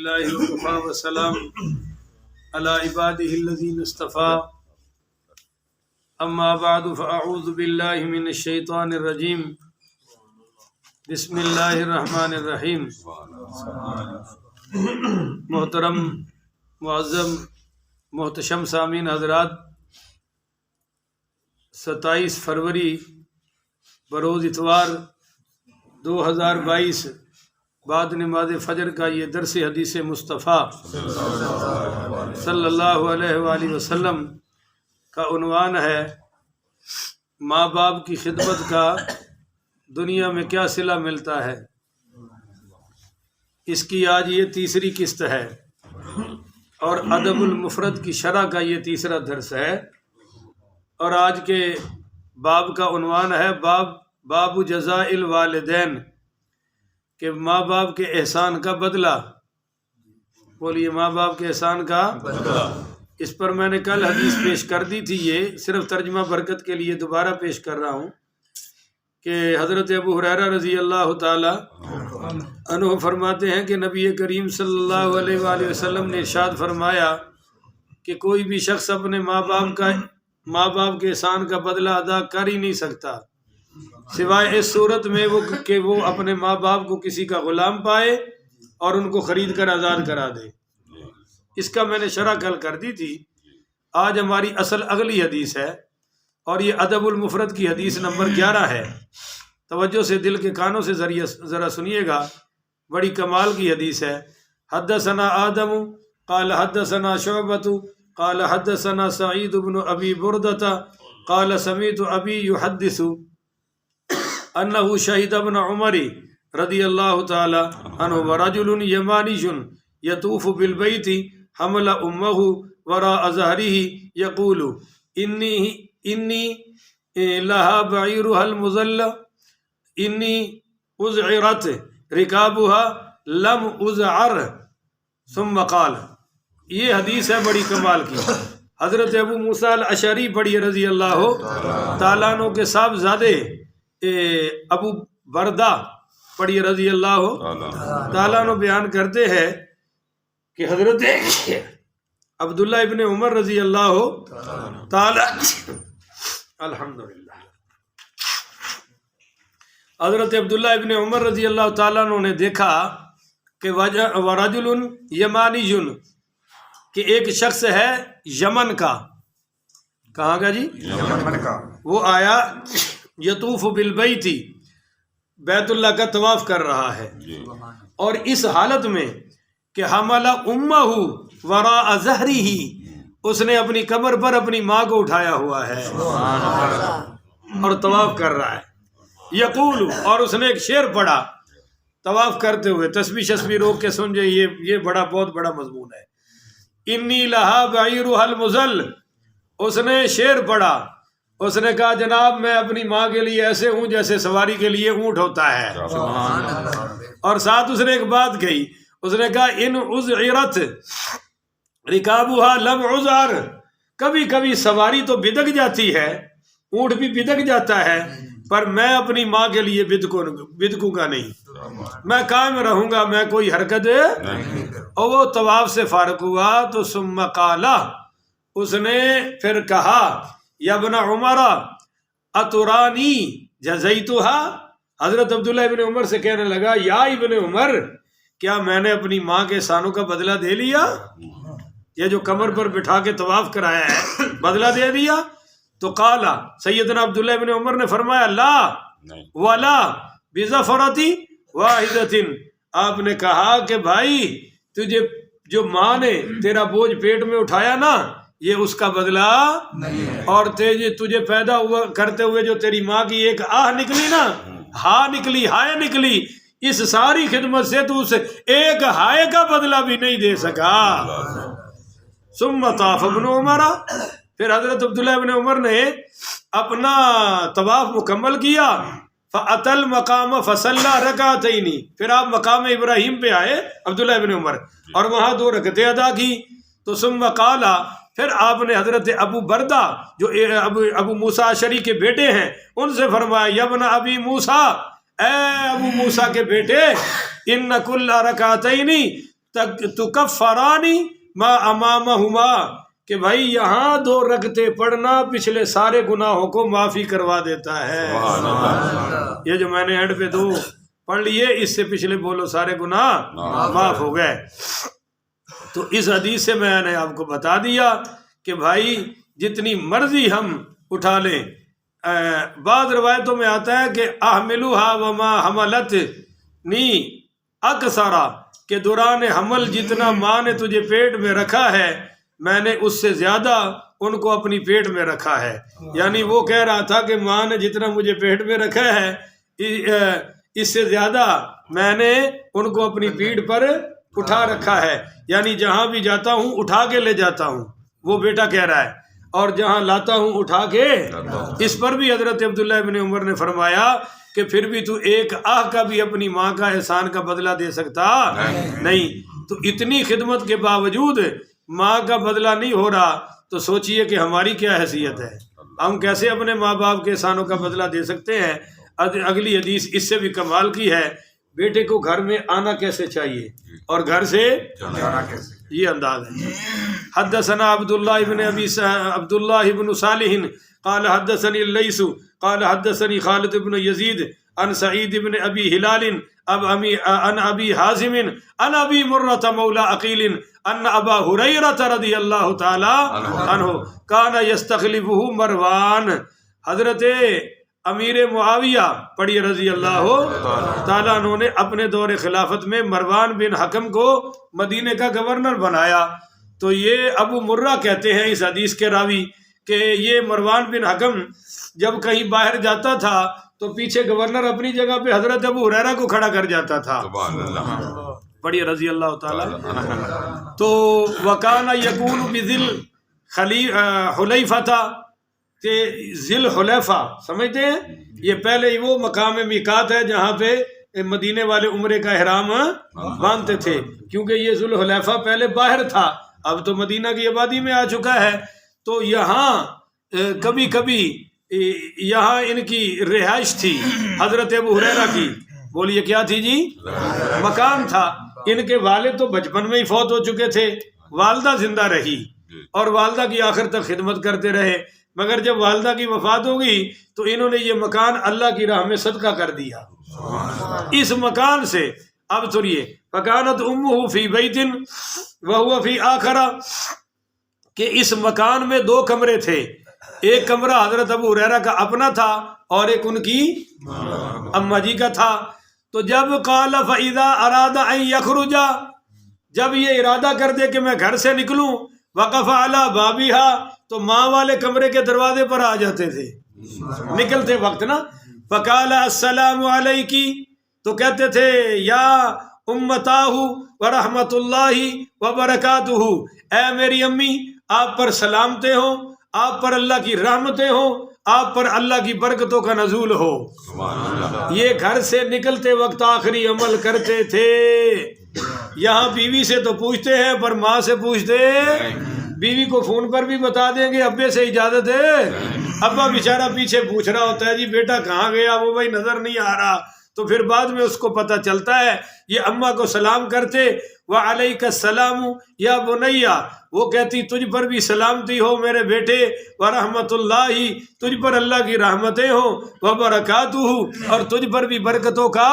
لله وكفى وسلام على عباده الذين اصطفى اما بعد فاعوذ بالله من الشیطان الرجیم بسم اللہ الرحمن الرحیم۔ محترم معظم محتشم سامعین حضرات، 27 فروری بروز اتوار 2022 بعد نماز فجر کا یہ درس حدیث مصطفیٰ صلی اللہ علیہ وآلہ وسلم کا عنوان ہے ماں باپ کی خدمت کا دنیا میں کیا صلہ ملتا ہے۔ اس کی آج یہ تیسری قسط ہے اور ادب المفرد کی شرح کا یہ تیسرا درس ہے، اور آج کے باب کا عنوان ہے باب جزاء الوالدین، کہ ماں باپ کے احسان کا بدلہ۔ بولیے ماں باپ کے احسان کا بدلہ۔ اس پر میں نے کل حدیث پیش کر دی تھی، یہ صرف ترجمہ برکت کے لیے دوبارہ پیش کر رہا ہوں کہ حضرت ابو ہریرہ رضی اللہ تعالی عنہ فرماتے ہیں کہ نبی کریم صلی اللہ علیہ وآلہ وسلم نے ارشاد فرمایا کہ کوئی بھی شخص اپنے ماں باپ کے احسان کا بدلہ ادا کر ہی نہیں سکتا سوائے اس صورت میں کہ وہ اپنے ماں باپ کو کسی کا غلام پائے اور ان کو خرید کر آزاد کرا دے۔ اس کا میں نے شرح کل کر دی تھی۔ آج ہماری اصل اگلی حدیث ہے اور یہ ادب المفرد کی حدیث نمبر 11 ہے۔ توجہ سے دل کے کانوں سے ذرا سنیے گا، بڑی کمال کی حدیث ہے۔ حدثنا آدم قال حدثنا شعبۃ قال حدثنا سعید بن ابی بردۃ قال سمعت ابی یحدث انه شهد ابن عمر رضی اللہ تعالی عنہ ورجل یمانی یطوف بالبیت حمل امه وراء ظهره یقول انی لها بعیرها المذل انی ازعرت رکابها لم ازعر ثم قال۔ یہ حدیث ہے بڑی کمال کی۔ حضرت ابو موسیٰ الاشعری پڑھیے رضی اللہ تعالیٰ عنہ کے صاحبزادے ابو بردہ پڑھیے رضی اللہ تعالیٰ عنہ بیان کرتے ہیں کہ حضرت عبداللہ ابن عمر رضی اللہ تعالیٰ الحمدللہ حضرت عبداللہ ابن عمر رضی اللہ تعالیٰ عنہ نے دیکھا کہ ورجل یمانی کہ ایک شخص ہے یمن کا۔ کہاں کا جی؟ یمن کا۔ وہ آیا یطوف بالبیت، بیت اللہ کا طواف کر رہا ہے، اور اس حالت میں کہ حمل امہ وراء ظہرہ، اس نے اپنی کمر پر اپنی ماں کو اٹھایا ہوا ہے اور طواف کر رہا ہے۔ یقول، اور اس نے ایک شعر پڑھا طواف کرتے ہوئے، تسبیح شسبیح روک کے سن جائے، یہ بہت بڑا مضمون ہے۔ انی لہا بعیرها المذل، اس نے شعر پڑھا، اس نے کہا جناب میں اپنی ماں کے لیے ایسے ہوں جیسے سواری کے لیے اونٹ ہوتا ہے، اور ساتھ اس نے ایک بات کہی، اس نے کہا ان ازعرت رکابها لم ازعر، کبھی کبھی سواری تو بدک جاتی ہے، اونٹ بھی بدک جاتا ہے، پر میں اپنی ماں کے لیے بدکوں کا نہیں، میں قائم رہوں گا، میں کوئی حرکت نہیں۔ اور وہ طواف سے فارغ ہوا تو ثم قال، اس نے پھر کہا یا ابن عمر اترانی جزیتها، حضرت عبداللہ ابن عمر سے کہنے لگا یا ابن عمر، کیا میں نے اپنی ماں کے احسانوں کا بدلہ دے لیا؟ یہ جو کمر پر بٹھا کے طواف کرایا ہے بدلہ دے دیا؟ تو قال، سیدنا عبداللہ ابن عمر نے فرمایا لا ولا بظفرۃ واحدۃ، آپ نے کہا کہ بھائی تجھے جو ماں نے تیرا بوجھ پیٹ میں اٹھایا نا، یہ اس کا بدلہ نہیں ہے، اور تجھے پیدا کرتے ہوئے جو تیری ماں کی ایک آہ نکلی نا، ہائے نکلی، اس ساری خدمت سے تو اسے ایک ہائے کا بدلہ بھی نہیں دے سکا۔ ثم طاف ابن عمر، پھر حضرت عبداللہ ابن عمر نے اپنا طواف مکمل کیا، فأتى المقام فصلى ركعتين، پھر آپ مقام ابراہیم پہ آئے عبداللہ ابن عمر اور وہاں 2 رکعتیں ادا کی۔ تو ثم قال، پھر آپ نے حضرت ابو بردہ جو ابو موسیٰ اشعری کے بیٹے ہیں ان سے فرمایا یا ابن ابی موسیٰ، اے ابو موسیٰ کے بیٹے، ان کل رکعتین، تکفرانی ما امامہما، کہ بھائی یہاں 2 رکعتیں پڑھنا پچھلے سارے گناہوں کو معافی کروا دیتا ہے۔ یہ جو میں نے اینڈ پہ 2 پڑھ لیے، اس سے پچھلے بولو سارے گناہ معاف ہو گئے۔ تو اس حدیث سے میں نے آپ کو بتا دیا کہ بھائی جتنی مرضی ہم اٹھا لیں۔ بعض روایتوں میں آتا ہے کہ احملوہا وما حملتنی اکثرا، کہ دوران حمل جتنا ماں نے تجھے پیٹ میں رکھا ہے میں نے اس سے زیادہ ان کو اپنی پیٹ میں رکھا ہے۔ یعنی وہ کہہ رہا تھا کہ ماں نے جتنا مجھے پیٹ میں رکھا ہے اس سے زیادہ میں نے ان کو اپنی پیٹھ پر اٹھا رکھا ہے، یعنی جہاں بھی جاتا ہوں اٹھا کے لے جاتا ہوں، وہ بیٹا کہہ رہا ہے، اور جہاں لاتا ہوں اٹھا کے۔ اس پر بھی حضرت عبداللہ ابن عمر نے فرمایا کہ پھر بھی تو ایک آہ کا بھی اپنی ماں کا احسان کا بدلہ دے سکتا نہیں۔ تو اتنی خدمت کے باوجود ماں کا بدلہ نہیں ہو رہا تو سوچئے کہ ہماری کیا حیثیت ہے، ہم کیسے اپنے ماں باپ کے احسانوں کا بدلہ دے سکتے ہیں۔ اگلی حدیث اس سے بھی کمال کی ہے، بیٹے کو گھر میں آنا کیسے چاہیے اور گھر سے جانا کیسے، یہ انداز ہے۔ حدثنا عبداللہ ابن صالح قال حدثني الليث قال حدثني خالد بن يزيد عن سعيد بن ابي هلال عن ابي حازم عن ابي مرة مولى عقيل ان ابا هريرة رضي الله تعالى عنه كان يستخلفه مروان۔ حضرت امیر معاویہ پڑھیے رضی اللہ تعالیٰ عنہ نے اپنے دور خلافت میں مروان بن حکم کو مدینے کا گورنر بنایا۔ تو یہ ابو مرہ کہتے ہیں اس حدیث کے راوی کہ یہ مروان بن حکم جب کہیں باہر جاتا تھا تو پیچھے گورنر اپنی جگہ پہ حضرت ابو ہریرہ کو کھڑا کر جاتا تھا، پڑھیے رضی اللہ تعالیٰ۔ تو وکانہ یکون بذل حلیفہ تھا، کہ ذل حلیفہ سمجھتے ہیں، یہ پہلے وہ مقام میقات ہے جہاں پہ مدینے والے عمرے کا احرام باندھتے تھے، کیونکہ یہ ذل حلیفہ پہلے باہر تھا، اب تو مدینہ کی آبادی میں آ چکا ہے۔ تو یہاں کبھی کبھی یہاں ان کی رہائش تھی حضرت ابو ہریرہ کی، بولیے کیا تھی جی؟ مکان تھا۔ ان کے والد تو بچپن میں ہی فوت ہو چکے تھے، والدہ زندہ رہی اور والدہ کی آخر تک خدمت کرتے رہے، مگر جب والدہ کی وفات ہو گئی تو انہوں نے یہ مکان اللہ کی راہ میں صدقہ کر دیا۔ اس مکان سے اب سنیے، فکانت امہ فی بیت وہو فی آخر، کہ اس مکان میں 2 کمرے تھے، ایک کمرہ حضرت ابو ہریرہ کا اپنا تھا اور ایک ان کی اماں جی کا تھا۔ تو جب قال فاذا اراد ان یخرج، جب یہ ارادہ کر دے کہ میں گھر سے نکلوں، وقف علی بابیہا، تو ماں والے کمرے کے دروازے پر آ جاتے تھے نکلتے وقت نا، فقال السلام علیکی، تو کہتے تھے یا امتاہ ورحمۃ اللہ وبرکاتہ، اے میری امی آپ پر سلامتے ہوں، آپ پر اللہ کی رحمتیں ہوں، آپ پر اللہ کی برکتوں کا نزول ہو۔ یہ گھر سے نکلتے وقت آخری عمل کرتے تھے۔ یہاں بیوی سے تو پوچھتے ہیں پر ماں سے پوچھتے، بیوی کو فون پر بھی بتا دیں گے ابے سے اجازت ہے، ابا بیچارہ پیچھے پوچھ رہا ہوتا ہے جی بیٹا کہاں گیا، وہ بھائی نظر نہیں آ رہا، تو پھر بعد میں اس کو پتہ چلتا ہے۔ یہ اماں کو سلام کرتے، وعلیک السلام یا بنیا، وہ کہتی تجھ پر بھی سلامتی ہو میرے بیٹے، ورحمۃ اللہ، تجھ پر اللہ کی رحمتیں ہوں، وبرکاتہ، اور تجھ پر بھی برکتوں کا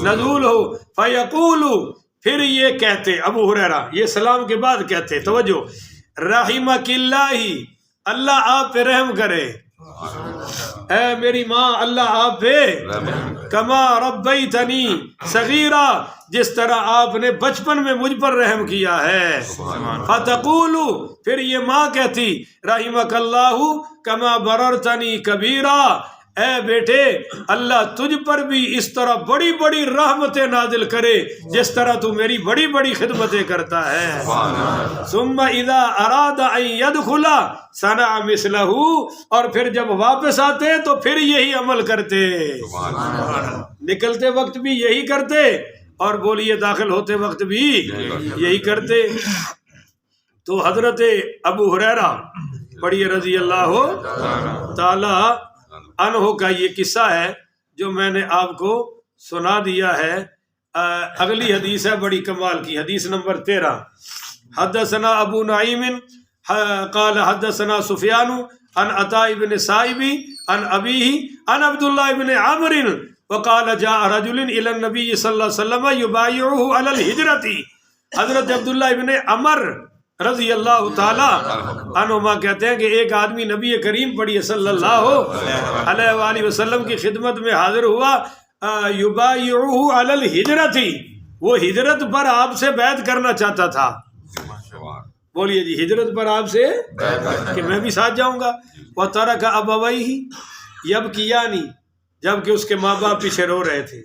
نزول ہو۔ فیقول، پھر یہ کہتے ابو ہریرہ، یہ سلام کے بعد کہتے، توجہ، رحمک اللہ، اللہ آپ پہ رحم کرے، اے میری ماں اللہ آپ پہ، کما ربیتنی صغیرا، جس طرح آپ نے بچپن میں مجھ پر رحم کیا ہے۔ فتقول، پھر یہ ماں کہتی، رحمک اللہ کما بررتنی کبیرا، اے بیٹے اللہ تجھ پر بھی اس طرح بڑی بڑی رحمتیں نازل کرے جس طرح تو میری بڑی بڑی خدمتیں کرتا ہے۔ ثم اذا اراد ان يدخل صنع مثلہ، اور پھر جب واپس آتے تو پھر یہی عمل کرتے، نکلتے وقت بھی یہی کرتے اور بولیے داخل ہوتے وقت بھی یہی کرتے۔ تو حضرت ابو ہریرہ پڑھیے رضی اللہ تعالی عنہ کا یہ قصہ ہے جو میں نے آپ کو سنا دیا ہے۔ اگلی حدیث ہے بڑی کمال کی، حدیث نمبر 13۔ حدثنا ابو نعیم قال حدثنا سفیان عن عطاء بن سائب عن ابیہ عن عبداللہ بن عمرو وقال جاء رجل الى النبی صلی اللہ علیہ وسلم یبایعہ علی الہجرۃ۔ حضرت عبداللہ بن عمر رضی اللہ تعالی عنہما کہتے ہیں کہ ایک آدمی نبی کریم پڑھیے صلی اللہ علیہ وآلہ وسلم کی خدمت میں حاضر ہوا، یبایعہ علی الہجرۃ، وہ ہجرت پر آپ سے بیعت کرنا چاہتا تھا۔ بولیے جی، ہجرت پر آپ سے کہ میں بھی ساتھ جاؤں گا۔ وَتَرَكَ أَبَوَيْهِ يَبْكِيَانِ، جبکہ اس کے ماں باپ پیچھے رو رہے تھے،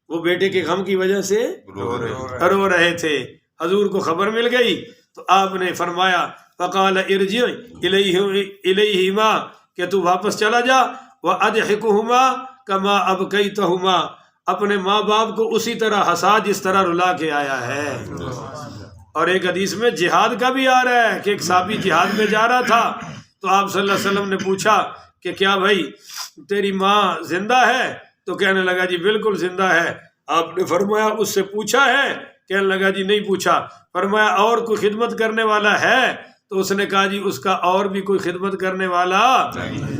وہ بیٹے کے غم کی وجہ سے رو رہے تھے۔ حضور کو خبر مل گئی تو آپ نے فرمایا فَقَالَ ارْجِعْ إِلَيْهِمَا، کہ تو واپس چلا جا، وَأَضْحِكْهُمَا كَمَا أَبْكَيْتَهُمَا، اپنے ماں باپ کو اسی طرح ہنسا جس طرح رلا کے آیا ہے۔ اور ایک حدیث میں جہاد کا بھی آ رہا ہے کہ ایک صحابی جہاد میں جا رہا تھا تو آپ صلی اللہ علیہ وسلم نے پوچھا کہ کیا بھائی تیری ماں زندہ ہے؟ تو کہنے لگا جی بالکل زندہ ہے۔ آپ نے فرمایا اس سے پوچھا ہے؟ کہنے لگا جی نہیں پوچھا۔ فرمایا اور کوئی خدمت کرنے والا ہے؟ تو اس نے کہا جی اس کا اور بھی کوئی خدمت کرنے والا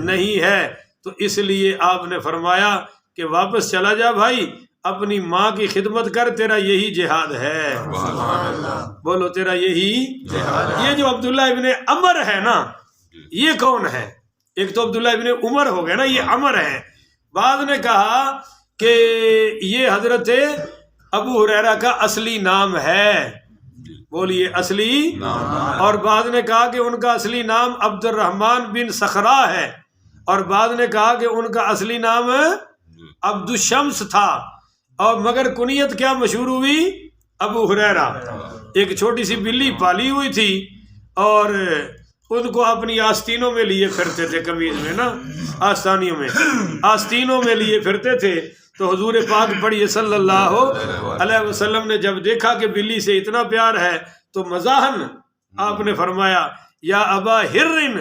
نہیں ہے۔ تو اس لیے آپ نے فرمایا کہ واپس چلا جا بھائی، اپنی ماں کی خدمت کر، تیرا یہی جہاد ہے۔ بولو تیرا یہی جہاد۔ یہ جو عبداللہ ابن عمر ہے نا، یہ کون ہے؟ ایک تو عبداللہ ابن عمر ہو گیا نا، یہ عمر ہے۔ بعد نے کہا کہ یہ حضرت ابو ہریرہ کا اصلی نام ہے، بولیے اصلی نام۔ اور بعد نے کہا کہ ان کا اصلی نام عبد الرحمن بن صخرہ ہے، اور بعد نے کہا کہ ان کا اصلی نام عبد الشمس تھا، اور مگر کنیت کیا مشہور ہوئی؟ ابو ہریرہ۔ ایک چھوٹی سی بلی پالی ہوئی تھی اور ان کو اپنی آستینوں میں لیے پھرتے تھے، قمیض میں نا، آستانیوں میں، آستینوں میں لیے پھرتے تھے۔ تو حضور پاک پڑھیے صلی اللہ علیہ وسلم نے جب دیکھا کہ بلی سے اتنا پیار ہے تو مزاحن آپ نے فرمایا یا ابا ہرن،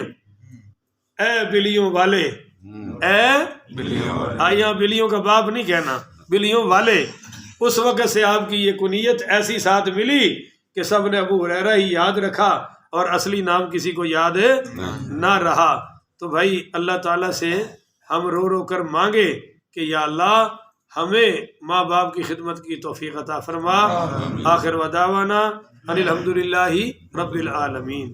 اے بلیوں والے، اے یہاں بلیوں کا باپ نہیں کہنا، بلیوں والے۔ اس وقت سے آپ کی یہ کنیت ایسی ساتھ ملی کہ سب نے ابو ہریرہ ہی یاد رکھا اور اصلی نام کسی کو یاد نہ رہا۔ تو بھائی اللہ تعالیٰ سے ہم رو رو کر مانگے کہ یا اللہ ہمیں ماں باپ کی خدمت کی توفیق عطا فرما۔ آخر ودعوانا ان الحمدللہ رب العالمین۔